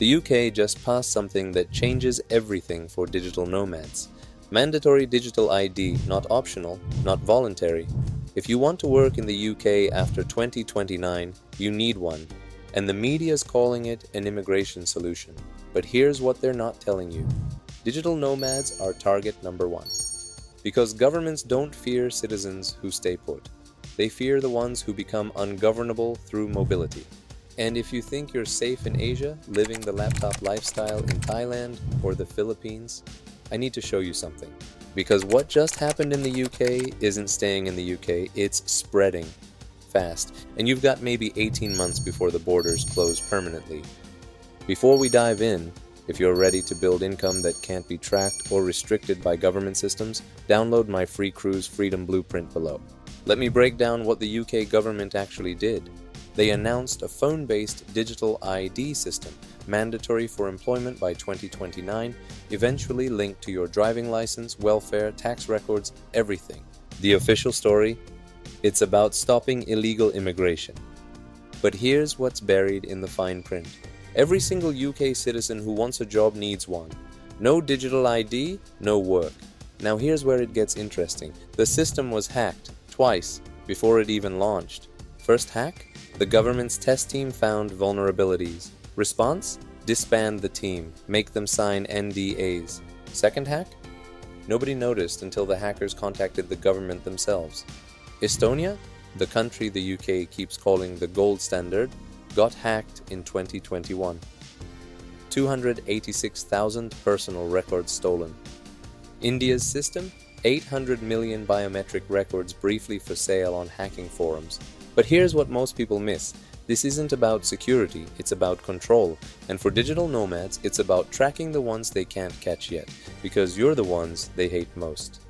The UK just passed something that changes everything for digital nomads. Mandatory digital ID, not optional, not voluntary. If you want to work in the UK after 2029, you need one. And the media is calling it an immigration solution. But here's what they're not telling you. Digital nomads are target number one. Because governments don't fear citizens who stay put. They fear the ones who become ungovernable through mobility. And if you think you're safe in Asia, living the laptop lifestyle in Thailand or the Philippines, I need to show you something. Because what just happened in the UK isn't staying in the UK, it's spreading fast. And you've got maybe 18 months before the borders close permanently. Before we dive in, if you're ready to build income that can't be tracked or restricted by government systems, download my free cruise freedom blueprint below. Let me break down what the UK government actually did. They announced a phone-based digital ID system, mandatory for employment by 2029, eventually linked to your driving license, welfare, tax records, everything. The official story? It's about stopping illegal immigration. But here's what's buried in the fine print. Every single UK citizen who wants a job needs one. No digital ID, no work. Now here's where it gets interesting. The system was hacked twice before it even launched. First hack? The government's test team found vulnerabilities. Response? Disband the team, make them sign NDAs. Second hack? Nobody noticed until the hackers contacted the government themselves. Estonia, the country the UK keeps calling the gold standard, got hacked in 2021. 286,000 personal records stolen. India's system? 800 million biometric records briefly for sale on hacking forums. But here's what most people miss. This isn't about security, it's about control. And for digital nomads, it's about tracking the ones they can't catch yet, because you're the ones they hate most.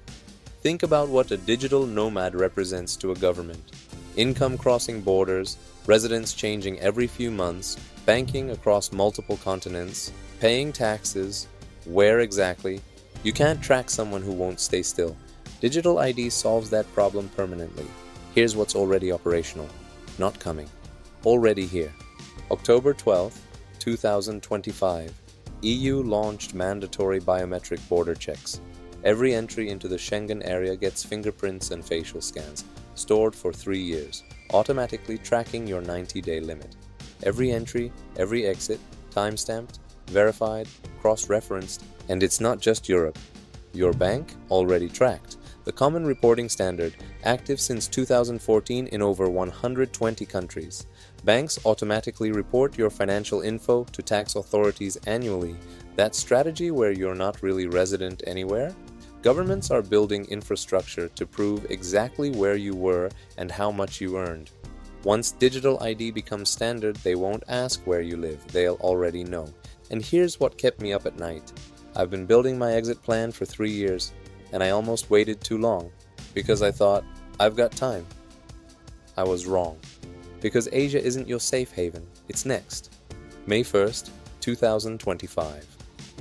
Think about what a digital nomad represents to a government. Income crossing borders, residence changing every few months, banking across multiple continents, paying taxes, where exactly? You can't track someone who won't stay still. Digital ID solves that problem permanently. Here's what's already operational. Not coming. Already here. October 12, 2025. EU launched mandatory biometric border checks. Every entry into the Schengen area gets fingerprints and facial scans, stored for 3 years, automatically tracking your 90-day limit. Every entry, every exit, timestamped, verified, cross-referenced, and it's not just Europe. Your bank already tracked. The Common Reporting Standard, active since 2014 in over 120 countries. Banks automatically report your financial info to tax authorities annually. That strategy where you're not really resident anywhere? Governments are building infrastructure to prove exactly where you were and how much you earned. Once digital ID becomes standard, they won't ask where you live, they'll already know. And here's what kept me up at night. I've been building my exit plan for 3 years. And I almost waited too long, because I thought, I've got time. I was wrong, because Asia isn't your safe haven, it's next. May 1st, 2025.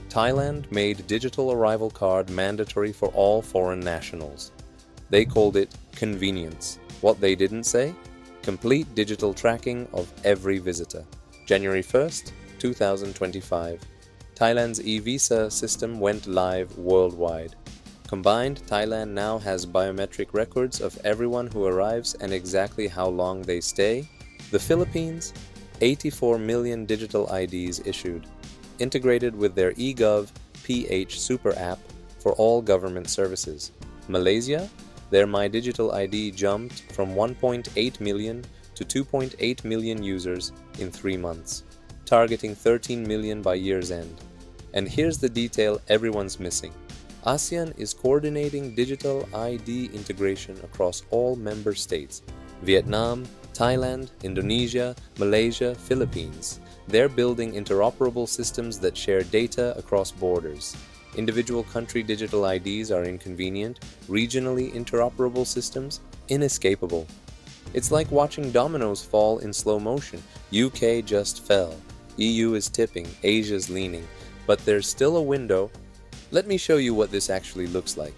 Thailand made digital arrival card mandatory for all foreign nationals. They called it convenience. What they didn't say? Complete digital tracking of every visitor. January 1st, 2025. Thailand's e-visa system went live worldwide. Combined, Thailand now has biometric records of everyone who arrives and exactly how long they stay. The Philippines, 84 million digital IDs issued, integrated with their eGov PH Super app for all government services. Malaysia, their My Digital ID jumped from 1.8 million to 2.8 million users in 3 months, targeting 13 million by year's end. And here's the detail everyone's missing. ASEAN is coordinating digital ID integration across all member states. Vietnam, Thailand, Indonesia, Malaysia, Philippines. They're building interoperable systems that share data across borders. Individual country digital IDs are inconvenient, regionally interoperable systems, inescapable. It's like watching dominoes fall in slow motion. UK just fell. EU is tipping, Asia's leaning. But there's still a window. Let me show you what this actually looks like.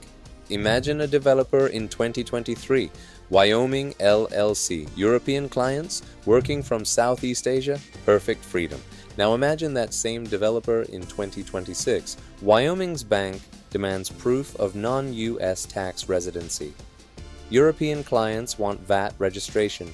Imagine a developer in 2023, Wyoming LLC, European clients, working from Southeast Asia, perfect freedom. Now imagine that same developer in 2026. Wyoming's bank demands proof of non-US tax residency. European clients want VAT registration.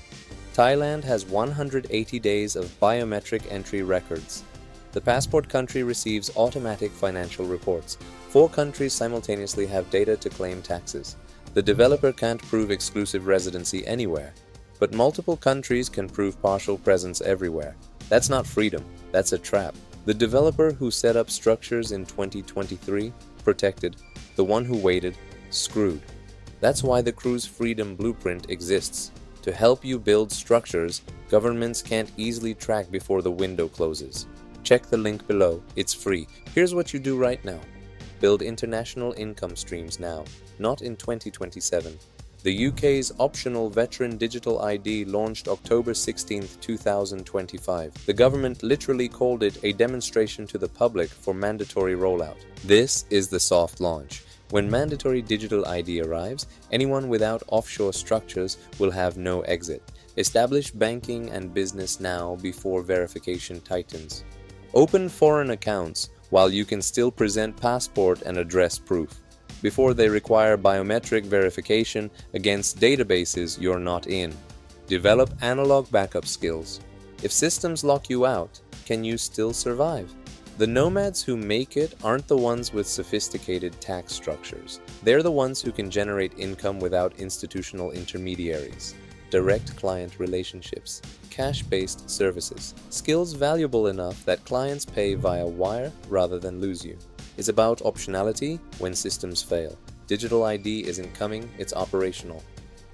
Thailand has 180 days of biometric entry records. The passport country receives automatic financial reports. 4 countries simultaneously have data to claim taxes. The developer can't prove exclusive residency anywhere, but multiple countries can prove partial presence everywhere. That's not freedom, that's a trap. The developer who set up structures in 2023, protected. The one who waited, screwed. That's why the Cruise Freedom Blueprint exists. To help you build structures governments can't easily track before the window closes. Check the link below, it's free. Here's what you do right now. Build international income streams now, not in 2027. The UK's optional Veteran Digital ID launched October 16, 2025. The government literally called it a demonstration to the public for mandatory rollout. This is the soft launch. When mandatory digital ID arrives, anyone without offshore structures will have no exit. Establish banking and business now before verification tightens. Open foreign accounts while you can still present passport and address proof, before they require biometric verification against databases you're not in. Develop analog backup skills. If systems lock you out, can you still survive? The nomads who make it aren't the ones with sophisticated tax structures. They're the ones who can generate income without institutional intermediaries. Direct client relationships, cash-based services, skills valuable enough that clients pay via wire rather than lose you. It's about optionality when systems fail. Digital ID isn't coming, it's operational.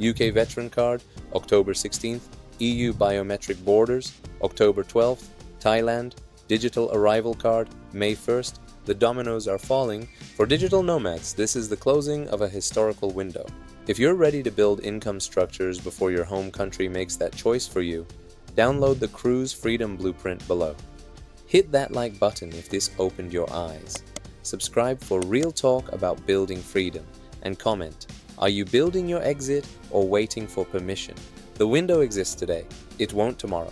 UK Veteran Card, October 16th. EU Biometric Borders, October 12th. Thailand, Digital Arrival Card, May 1st. The dominoes are falling. For digital nomads, this is the closing of a historical window. If you're ready to build income structures before your home country makes that choice for you, download the Cruise Freedom Blueprint below. Hit that like button if this opened your eyes. Subscribe for real talk about building freedom, and comment, are you building your exit or waiting for permission? The window exists today, it won't tomorrow.